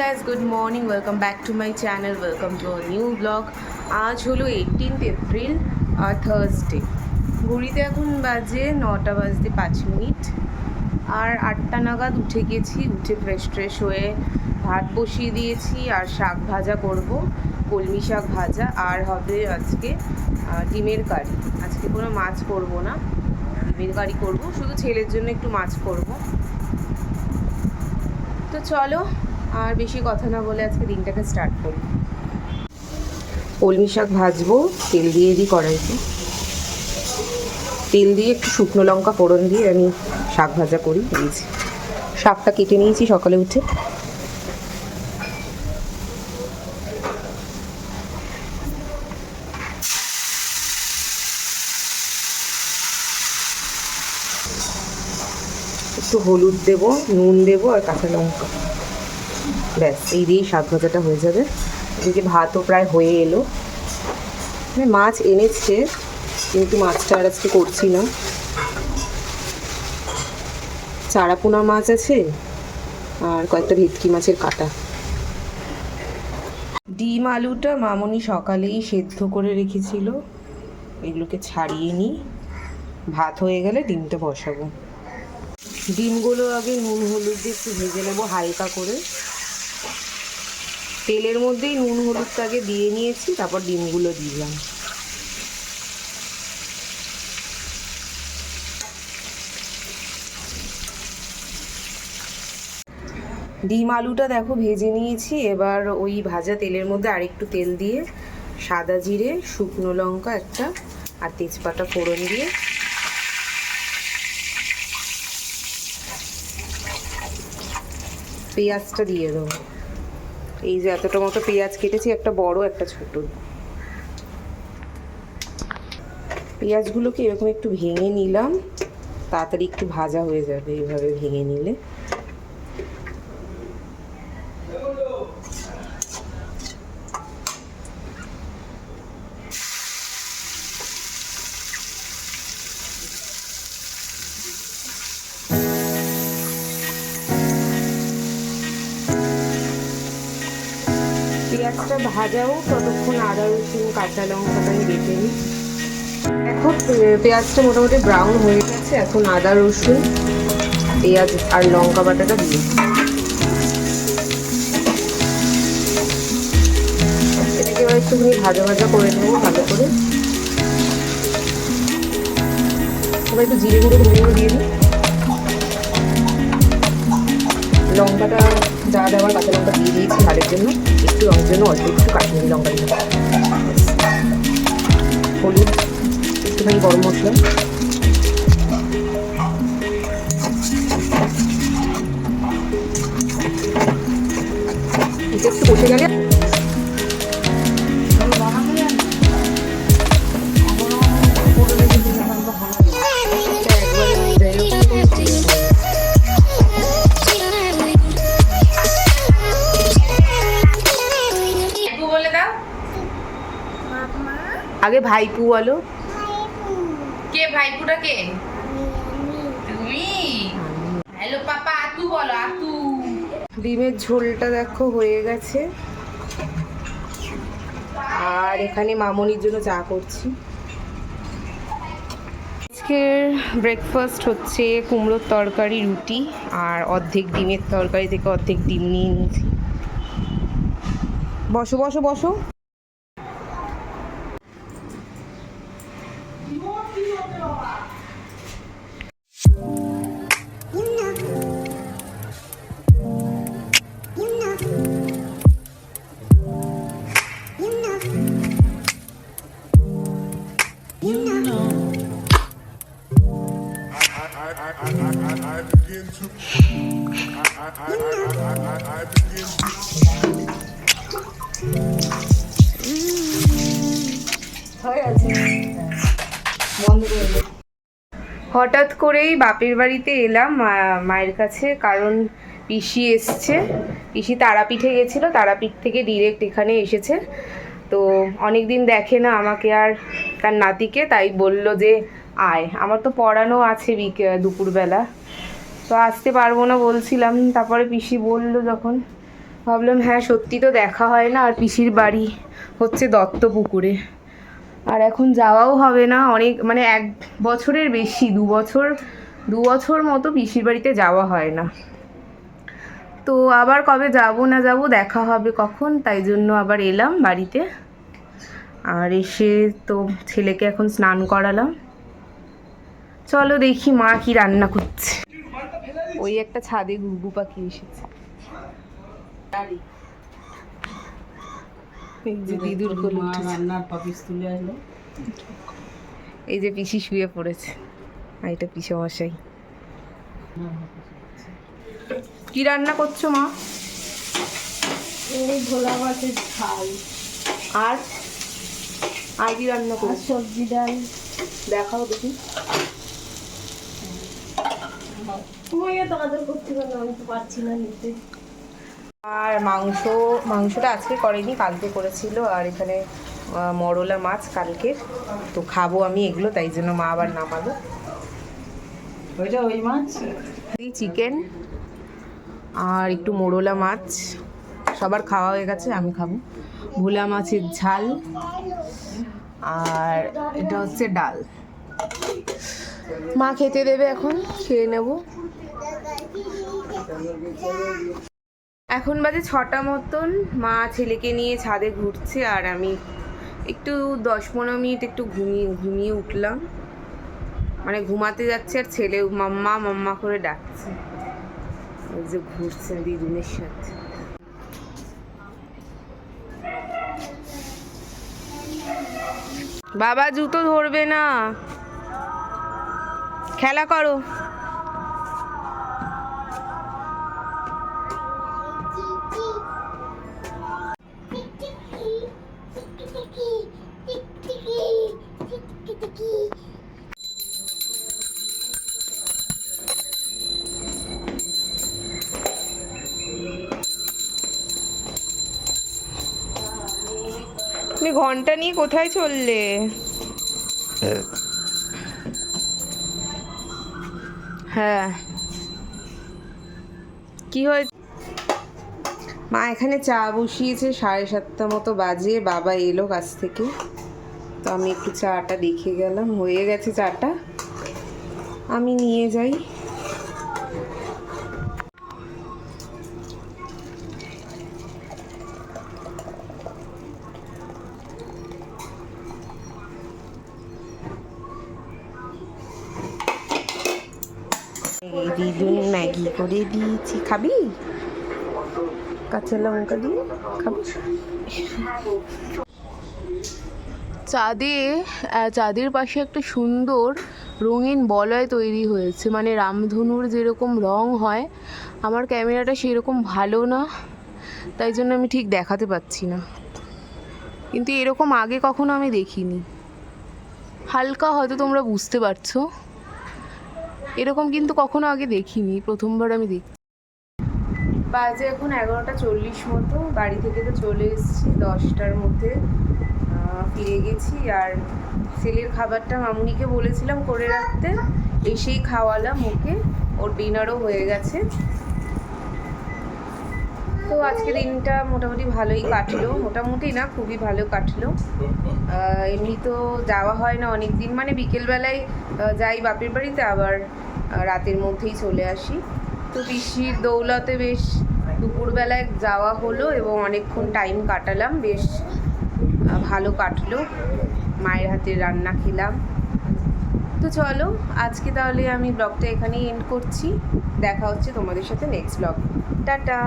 guys, good morning. Welcome back to my channel. Welcome to a new vlog. আজ হলো 18th April আর Thursday. ঘড়িতে এখন বাজে 9টা বাজতে 5 মিনিট। আর 8টা নাগাদ উঠে গেছি। উঠে ফ্রেশ হয়ে ভাত বসিয়ে দিয়েছি আর শাক ভাজা করব, কলমি শাক ভাজা। আর হবে আজকে ডিমের কারি। আজকে কোনো মাছ করব না, ডিমের কারি করব, শুধু ছেলের জন্য একটু মাছ করব। তো চলো আর বেশি কথা না বলে আজকে দিনটাকে স্টার্ট করি। কলমি শাক ভাজবো, তেল দিয়ে দিই কড়াইতে। তেল দিয়ে একটু শুকনো লঙ্কা ফোড়ন দিয়ে আমি শাক ভাজা করি। দিয়েছি, শাকটা কেটে নিয়েছি সকালে উঠে। একটু হলুদ দেবো, নুন দেবো আর কাঁচা লঙ্কা, ব্যাস এই দিয়েই শাক ভাজাটা হয়ে যাবে। এদিকে ভাতও প্রায় হয়ে এলো। মাছ এনেছে কিন্তু মাছটা আর আজকে করছি না। চারাপোনা মাছ আছে আর কয়েকটা ভেটকি মাছের কাটা। ডিম আলুটা মামনি সকালেই সেদ্ধ করে রেখেছিল, এগুলোকে ছাড়িয়ে নিই। ভাত হয়ে গেলে ডিমটা বসাবো। ডিমগুলো আগে নুন হলুদ দিয়ে একটু ভেজে নেবো হালকা করে। তেলের মধ্যেই নুন হলুদটা আগে দিয়ে নিয়েছি, তারপর ডিমগুলো দিলাম। ডিম আলুটা দেখো ভেজে নিয়েছি। এবার ওই ভাজা তেলের মধ্যে আরেকটু তেল দিয়ে সাদা জিরে, শুকনো লঙ্কা একটা আর তেজপাতা ফোড়ন দিয়ে পেঁয়াজটা দিয়ে দেবো। এই যে এতটা মতো পেঁয়াজ কেটেছি, একটা বড় একটা ছোট। পেঁয়াজগুলোকে এরকম একটু ভেঙে নিলাম, তাড়াতাড়ি একটু ভাজা হয়ে যাবে এইভাবে ভেঙে নিলে। পেঁয়াজটা ভাজাও ততক্ষণ আদা রসুন কাঁচা লঙ্কাটা আমি বেটে নিই। এখন পেঁয়াজটা মোটামুটি ব্রাউন হয়ে গেছে। এখন আদা রসুন পেঁয়াজ আর লঙ্কা বাটাটা দিই। এটাকে এবার একটুখানি ভাজা করে নেবো ভালো করে। এবার একটু জিরে গুঁড়ো দিয়ে দিই। লঙ্কাটা যা দেওয়ার কাঁচা লঙ্কা দিয়ে দিয়েছি ঝালের জন্য, একটু রঙের জন্য অল্প একটু কাশ্মীরি লঙ্কা দিলাম। হলুদ, একটুখানি গরম মশলা, এটা একটু কষে গেলে আগে ভাইপু বলো। কে ভাইপুটা কে? তুমি? হ্যালো পাপা, আতু বলো, আতু। ডিমের ঝোলটা দেখো হয়ে গেছে। আর এখানে মামনির জন্য চা করছি। আজকের ব্রেকফাস্ট হচ্ছে কুমড়োর তরকারি, রুটি আর অর্ধেক ডিমের তরকারি থেকে অর্ধেক ডিম নিয়ে নিয়েছি। বসো বসো বসো। হঠাৎ করেই বাপের বাড়িতে এলাম মায়ের কাছে, কারণ পিসি এসছে। পিসি তারাপীঠে গেছিলো, তারাপীঠ থেকে ডিরেক্ট এখানে এসেছে। তো অনেক দিন দেখে না আমাকে আর তার নাতিকে, তাই বলল যে আয়। আমার তো পড়ানো আছে দুপুরবেলা, তো আসতে পারবো না বলছিলাম। তারপরে পিসি বলল যখন, ভাবলাম হ্যাঁ সত্যি তো দেখা হয় না, আর পিসির বাড়ি হচ্ছে দত্তপুকুরে, আর এখন যাওয়াও হবে না অনেক, মানে 1 বছরের বেশি, 2 বছর মতো পিসির বাড়িতে যাওয়া হয় না। তো আবার কবে যাব না যাব দেখা হবে কখন, তাই জন্য আবার এলাম বাড়িতে। আর এসে তো ছেলেকে এখন স্নান করালাম। চলো দেখি মা কি রান্না করছে। ওই একটা ছাদে ঘুঘু পাখি এসেছে। এই যে দিদুর কোলে উঠেছে। এই যে পিসি শুয়ে পড়েছে, আর এটা পিসে মশাই। কি রান্না করছো মা? এই ভোলা মাছের ঝাল আর আর কি রান্না আর করছো? সবজি ডাল। দেখাও দেখি। তোমাকে তো আদর করতে পারলাম, আমি তো পারছি না নিতে। আর মাংসটা আজকে করেনি, কালকে করেছিল। আর এখানে মরলা মাছ কালকের, তো খাবো আমি এগুলো, তাই জন্য মা আবার নামালো। ওইটা ওই মাছ, চিকেন আর একটু মোরলা মাছ, সবার খাওয়া হয়ে গেছে, আমি খাবো। ভোলা মাছের ঝাল, আর এটা হচ্ছে ডাল। মা খেতে দেবে, এখন খেয়ে নেব। এখন বাজে 6টা মতন, মা ছেলেকে নিয়ে ছাদে ঘুরছে, আর আমি একটু 10-15 মিনিট একটু ঘুমিয়ে উঠলাম। মানে ঘুমাতে যাচ্ছে, আর ছেলে মাম্মা মাম্মা করে ডাকছে, ওই যে ঘুরছে দিদুনের সাথে। বাবা জুতো ধরবে না, খেলা করো। তুমি ঘন্টা নিয়ে কোথায় চললে? হ্যাঁ, কি হয়েছে? মা এখানে চা বসিয়েছে, 7:30 মতো বাজে, বাবা এলো কাছ থেকে, তো আমি একটু চাটা দেখে গেলাম। হয়ে গেছে চাটা, আমি নিয়ে যাই। দিদুন ম্যাগি করে দিয়েছি, খাবি? কাঁচা লঙ্কা দিয়ে খাবি? চাঁদের পাশে একটা সুন্দর রঙিন বলয় তৈরি হয়েছে, মানে রামধনুর যেরকম রং হয়, আমার ক্যামেরাটা সেরকম ভালো না, তাই জন্য আমি ঠিক দেখাতে পাচ্ছি না, কিন্তু এরকম আগে কখনো আমি দেখিনি। হালকা হয়তো তোমরা বুঝতে পারছো, এরকম কিন্তু কখনো আগে দেখিনি, প্রথমবার আমি দেখছি। বাজে এখন 11:40 মতো, বাড়ি থেকে তো চলে এসেছি 10টার মধ্যে, ফিরে গেছি। আর ছেলের খাবারটা মামুনিকে বলেছিলাম করে রাখতে, এসেই খাওয়ালাম ওকে, ওর ডিনারও হয়ে গেছে। তো আজকে দিনটা মোটামুটি ভালোই কাটলো, মোটামুটি না খুবই ভালো কাটলো। এমনি তো যাওয়া হয় না অনেক দিন, মানে বিকেলবেলায় যাই বাপের বাড়িতে, আবার রাতের মধ্যেই চলে আসি। তো পিসির দৌলতে বেশ দুপুরবেলায় যাওয়া হলো এবং অনেকক্ষণ টাইম কাটালাম, বেশ ভালো কাটলো, মায়ের হাতের রান্না খেলাম। তো চলো আজকে তাহলে আমি ব্লগটা এখানেই এন্ড করছি, দেখা হচ্ছে তোমাদের সাথে নেক্সট ব্লগ। টাটা।